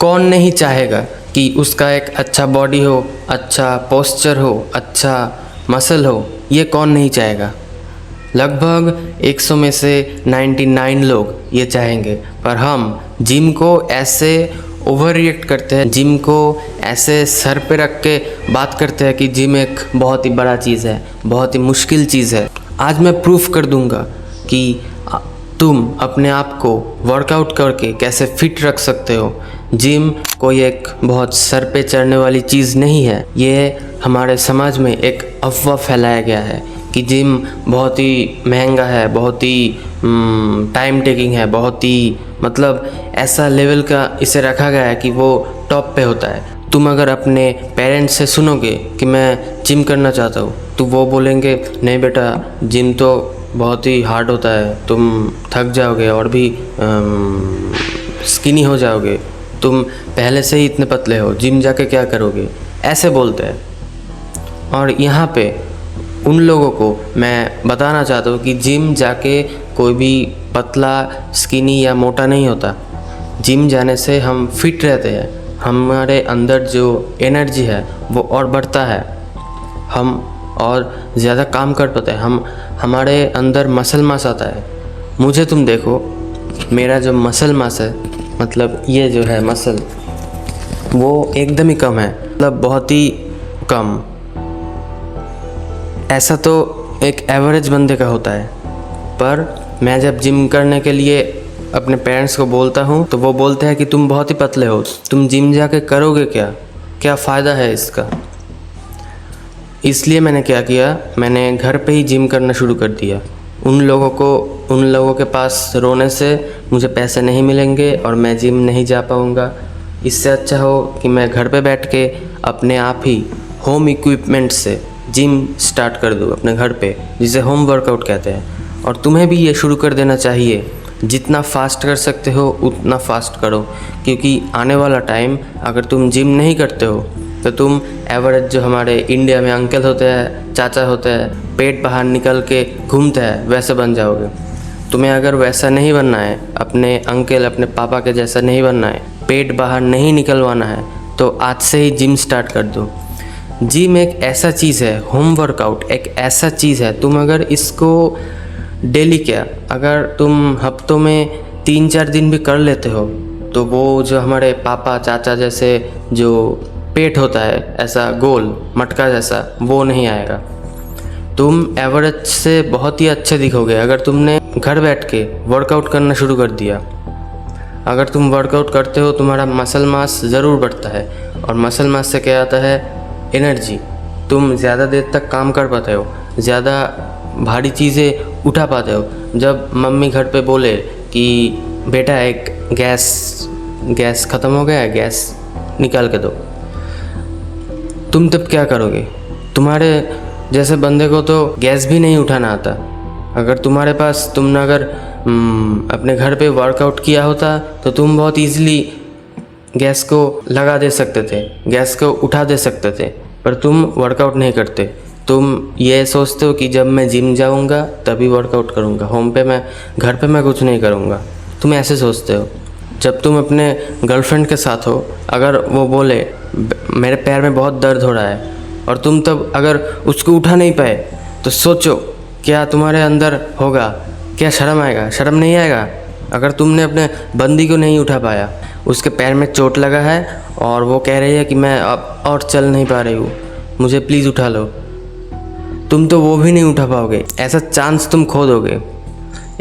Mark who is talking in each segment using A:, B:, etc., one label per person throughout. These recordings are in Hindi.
A: कौन नहीं चाहेगा कि उसका एक अच्छा बॉडी हो, अच्छा पोस्चर हो, अच्छा मसल हो। ये कौन नहीं चाहेगा। लगभग 100 में से 99 लोग ये चाहेंगे, पर हम जिम को ऐसे ओवर रिएक्ट करते हैं, जिम को ऐसे सर पे रख के बात करते हैं कि जिम एक बहुत ही बड़ा चीज़ है, बहुत ही मुश्किल चीज़ है। आज मैं प्रूफ कर दूंगा कि तुम अपने आप को वर्कआउट करके कैसे फिट रख सकते हो। जिम कोई एक बहुत सर पे चढ़ने वाली चीज़ नहीं है। ये हमारे समाज में एक अफवाह फैलाया गया है कि जिम बहुत ही महंगा है, बहुत ही टाइम टेकिंग है, बहुत ही मतलब ऐसा लेवल का इसे रखा गया है कि वो टॉप पे होता है। तुम अगर अपने पेरेंट्स से सुनोगे कि मैं जिम करना चाहता हूँ, तो वो बोलेंगे नहीं बेटा, जिम तो बहुत ही हार्ड होता है, तुम थक जाओगे और भी स्किनी हो जाओगे, तुम पहले से ही इतने पतले हो, जिम जाके क्या करोगे, ऐसे बोलते हैं। और यहाँ पे उन लोगों को मैं बताना चाहता हूँ कि जिम जाके कोई भी पतला, स्किनी या मोटा नहीं होता। जिम जाने से हम फिट रहते हैं, हमारे अंदर जो एनर्जी है वो और बढ़ता है, हम और ज़्यादा काम कर पाते हैं, हमारे अंदर मसल मास आता है। मुझे तुम देखो, मेरा जो मसल मास है, मतलब ये जो है मसल, वो एकदम ही कम है, मतलब बहुत ही कम। ऐसा तो एक एवरेज बंदे का होता है। पर मैं जब जिम करने के लिए अपने पेरेंट्स को बोलता हूँ तो वो बोलते हैं कि तुम बहुत ही पतले हो, तुम जिम जाके करोगे क्या फ़ायदा है इसका। इसलिए मैंने क्या किया, मैंने घर पे ही जिम करना शुरू कर दिया। उन लोगों के पास रोने से मुझे पैसे नहीं मिलेंगे और मैं जिम नहीं जा पाऊँगा। इससे अच्छा हो कि मैं घर पे बैठ के अपने आप ही होम इक्विपमेंट से जिम स्टार्ट कर दूँ अपने घर पे, जिसे होम वर्कआउट कहते हैं। और तुम्हें भी ये शुरू कर देना चाहिए। जितना फास्ट कर सकते हो उतना फास्ट करो, क्योंकि आने वाला टाइम अगर तुम जिम नहीं करते हो तो तुम एवरेज जो हमारे इंडिया में अंकल होते हैं, चाचा होते हैं, पेट बाहर निकल के घूमते हैं, वैसे बन जाओगे। तुम्हें अगर वैसा नहीं बनना है, अपने अंकल, अपने पापा के जैसा नहीं बनना है, पेट बाहर नहीं निकलवाना है, तो आज से ही जिम स्टार्ट कर दो। जिम एक ऐसा चीज़ है, होम वर्कआउट एक ऐसा चीज़ है, तुम अगर इसको डेली क्या, अगर तुम हफ्तों में 3-4 दिन भी कर लेते हो, तो वो जो हमारे पापा चाचा जैसे जो पेट होता है ऐसा गोल मटका जैसा, वो नहीं आएगा। तुम एवरेज से बहुत ही अच्छे दिखोगे अगर तुमने घर बैठ के वर्कआउट करना शुरू कर दिया। अगर तुम वर्कआउट करते हो, तुम्हारा मसल मास ज़रूर बढ़ता है, और मसल मास से क्या आता है, एनर्जी। तुम ज़्यादा देर तक काम कर पाते हो, ज़्यादा भारी चीज़ें उठा पाते हो। जब मम्मी घर पे बोले कि बेटा एक गैस ख़त्म हो गया है, गैस निकाल के दो, तुम तब क्या करोगे। तुम्हारे जैसे बंदे को तो गैस भी नहीं उठाना आता। अगर तुम्हारे पास, तुमने अगर अपने घर पे वर्कआउट किया होता तो तुम बहुत इजीली गैस को लगा दे सकते थे, गैस को उठा दे सकते थे। पर तुम वर्कआउट नहीं करते, तुम ये सोचते हो कि जब मैं जिम जाऊंगा तभी वर्कआउट करूंगा, घर पे मैं कुछ नहीं करूंगा। तुम ऐसे सोचते हो। जब तुम अपने गर्लफ्रेंड के साथ हो, अगर वो बोले मेरे पैर में बहुत दर्द हो रहा है, और तुम तब अगर उसको उठा नहीं पाए, तो सोचो क्या तुम्हारे अंदर होगा, क्या शर्म आएगा, शर्म नहीं आएगा। अगर तुमने अपने बंदी को नहीं उठा पाया, उसके पैर में चोट लगा है और वो कह रही है कि मैं अब और चल नहीं पा रही हूँ, मुझे प्लीज़ उठा लो, तुम तो वो भी नहीं उठा पाओगे। ऐसा चांस तुम खो दोगे,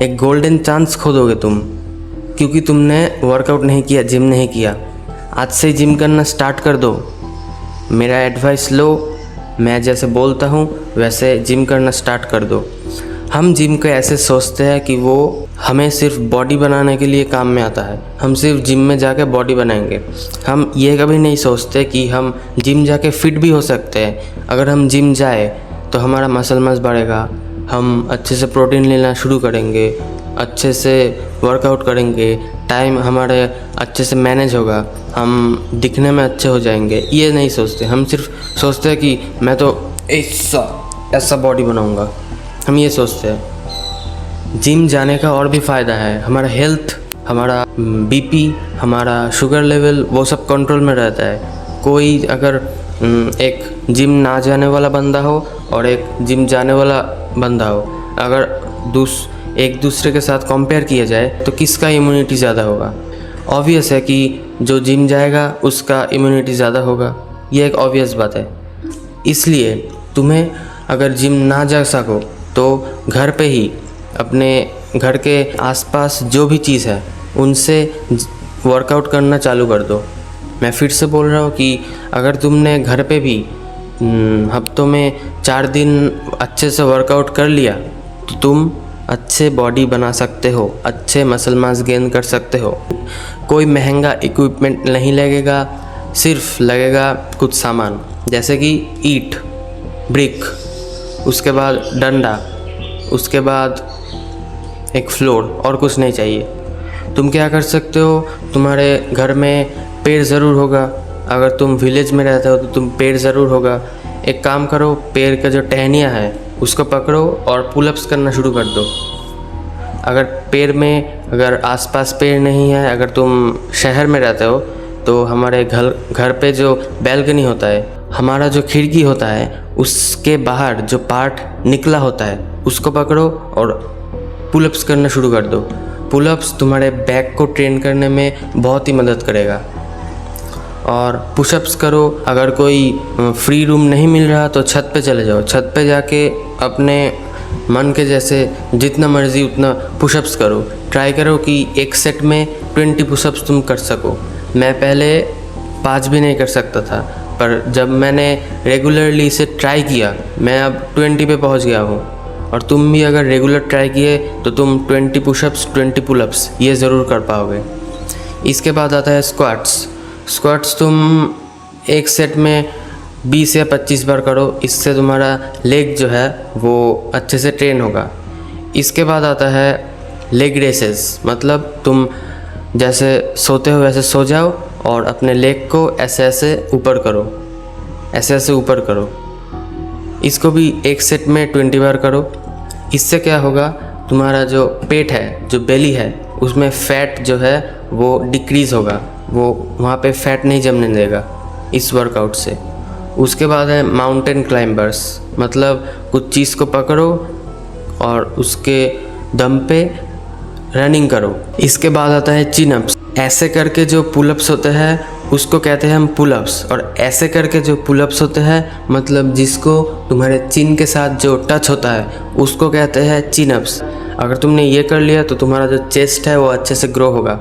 A: एक गोल्डन चांस खो दोगे तुम, क्योंकि तुमने वर्कआउट नहीं किया, जिम नहीं किया। आज से जिम करना स्टार्ट कर दो, मेरा एडवाइस लो, मैं जैसे बोलता हूँ वैसे जिम करना स्टार्ट कर दो। हम जिम को ऐसे सोचते हैं कि वो हमें सिर्फ बॉडी बनाने के लिए काम में आता है, हम सिर्फ जिम में जाके बॉडी बनाएंगे। हम ये कभी नहीं सोचते कि हम जिम जाके फिट भी हो सकते हैं। अगर हम जिम जाए तो हमारा मसल मास बढ़ेगा, हम अच्छे से प्रोटीन लेना शुरू करेंगे, अच्छे से वर्कआउट करेंगे, टाइम हमारे अच्छे से मैनेज होगा, हम दिखने में अच्छे हो जाएंगे। ये नहीं सोचते, हम सिर्फ सोचते हैं कि मैं तो ऐसा बॉडी बनाऊंगा, हम ये सोचते हैं। जिम जाने का और भी फ़ायदा है, हमारा हेल्थ हमारा बीपी, हमारा शुगर लेवल वो सब कंट्रोल में रहता है। कोई अगर एक जिम ना जाने वाला बंदा हो और एक जिम जाने वाला बंदा हो, अगर एक दूसरे के साथ कंपेयर किया जाए तो किसका इम्यूनिटी ज़्यादा होगा? ऑब्वियस है कि जो जिम जाएगा उसका इम्यूनिटी ज़्यादा होगा, ये एक ऑब्वियस बात है। इसलिए तुम्हें अगर जिम ना जा सको तो घर पे ही अपने घर के आसपास जो भी चीज़ है उनसे वर्कआउट करना चालू कर दो। मैं फिर से बोल रहा हूँ कि अगर तुमने घर पे भी हफ्तों में 4 दिन अच्छे से वर्कआउट कर लिया तो तुम अच्छे बॉडी बना सकते हो, अच्छे मसल मास गेन कर सकते हो। कोई महंगा इक्विपमेंट नहीं लगेगा, सिर्फ लगेगा कुछ सामान जैसे कि ईंट, ब्रिक, उसके बाद डंडा, उसके बाद एक फ्लोर, और कुछ नहीं चाहिए। तुम क्या कर सकते हो, तुम्हारे घर में पेड़ ज़रूर होगा। अगर तुम विलेज में रहते हो तो तुम पेड़ ज़रूर होगा। एक काम करो, पेड़ का जो टहनियाँ है उसको पकड़ो और पुलअप्स करना शुरू कर दो। अगर आसपास पेड़ नहीं है, अगर तुम शहर में रहते हो तो हमारे घर पे जो बैल्कनी होता है, हमारा जो खिड़की होता है, उसके बाहर जो पार्ट निकला होता है उसको पकड़ो और पुलअप्स करना शुरू कर दो। पुलअप्स तुम्हारे बैक को ट्रेन करने में बहुत ही मदद करेगा। और पुशअप्स करो। अगर कोई फ्री रूम नहीं मिल रहा तो छत पे चले जाओ, छत पे जाके अपने मन के जैसे जितना मर्ज़ी उतना पुशअप्स करो। ट्राई करो कि एक सेट में 20 पुशअप्स तुम कर सको। मैं पहले 5 भी नहीं कर सकता था, पर जब मैंने रेगुलरली इसे ट्राई किया मैं अब 20 पे पहुंच गया हूँ। और तुम भी अगर रेगुलर ट्राई किए तो तुम 20 पुशअप्स 20 पुलअप्स ये ज़रूर कर पाओगे। इसके बाद आता है स्क्वाट्स तुम एक सेट में 20 या 25 बार करो। इससे तुम्हारा लेग जो है वो अच्छे से ट्रेन होगा। इसके बाद आता है लेग रेसेस, मतलब तुम जैसे सोते हो वैसे सो जाओ और अपने लेग को ऐसे ऐसे ऊपर करो। इसको भी एक सेट में 20 बार करो। इससे क्या होगा, तुम्हारा जो पेट है, जो बेली है, उसमें फ़ैट जो है वो डिक्रीज़ होगा, वो वहाँ पे फ़ैट नहीं जमने देगा इस वर्कआउट से। उसके बाद है माउंटेन क्लाइंबर्स, मतलब कुछ चीज़ को पकड़ो और उसके दम पे रनिंग करो। इसके बाद आता है चिन अप्स। ऐसे करके जो पुलअप्स होते हैं उसको कहते हैं हम पुलअप्स, और ऐसे करके जो पुलअप्स होते हैं मतलब जिसको तुम्हारे चिन के साथ जो टच होता है उसको कहते हैं चिन अप्स। अगर तुमने ये कर लिया तो तुम्हारा जो चेस्ट है वो अच्छे से ग्रो होगा।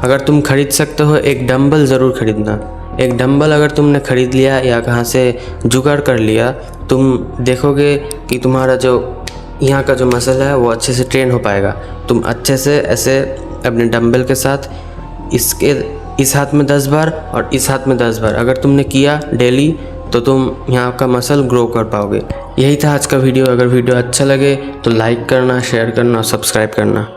A: अगर तुम खरीद सकते हो एक डंबल ज़रूर खरीदना। एक डंबल अगर तुमने ख़रीद लिया या कहाँ से जुगाड़ कर लिया, तुम देखोगे कि तुम्हारा जो यहाँ का जो मसल है वो अच्छे से ट्रेन हो पाएगा। तुम अच्छे से ऐसे अपने डंबल के साथ इस हाथ में 10 बार और इस हाथ में 10 बार अगर तुमने किया डेली तो तुम यहाँ का मसल ग्रो कर पाओगे। यही था आज का वीडियो। अगर वीडियो अच्छा लगे तो लाइक करना, शेयर करना और सब्सक्राइब करना।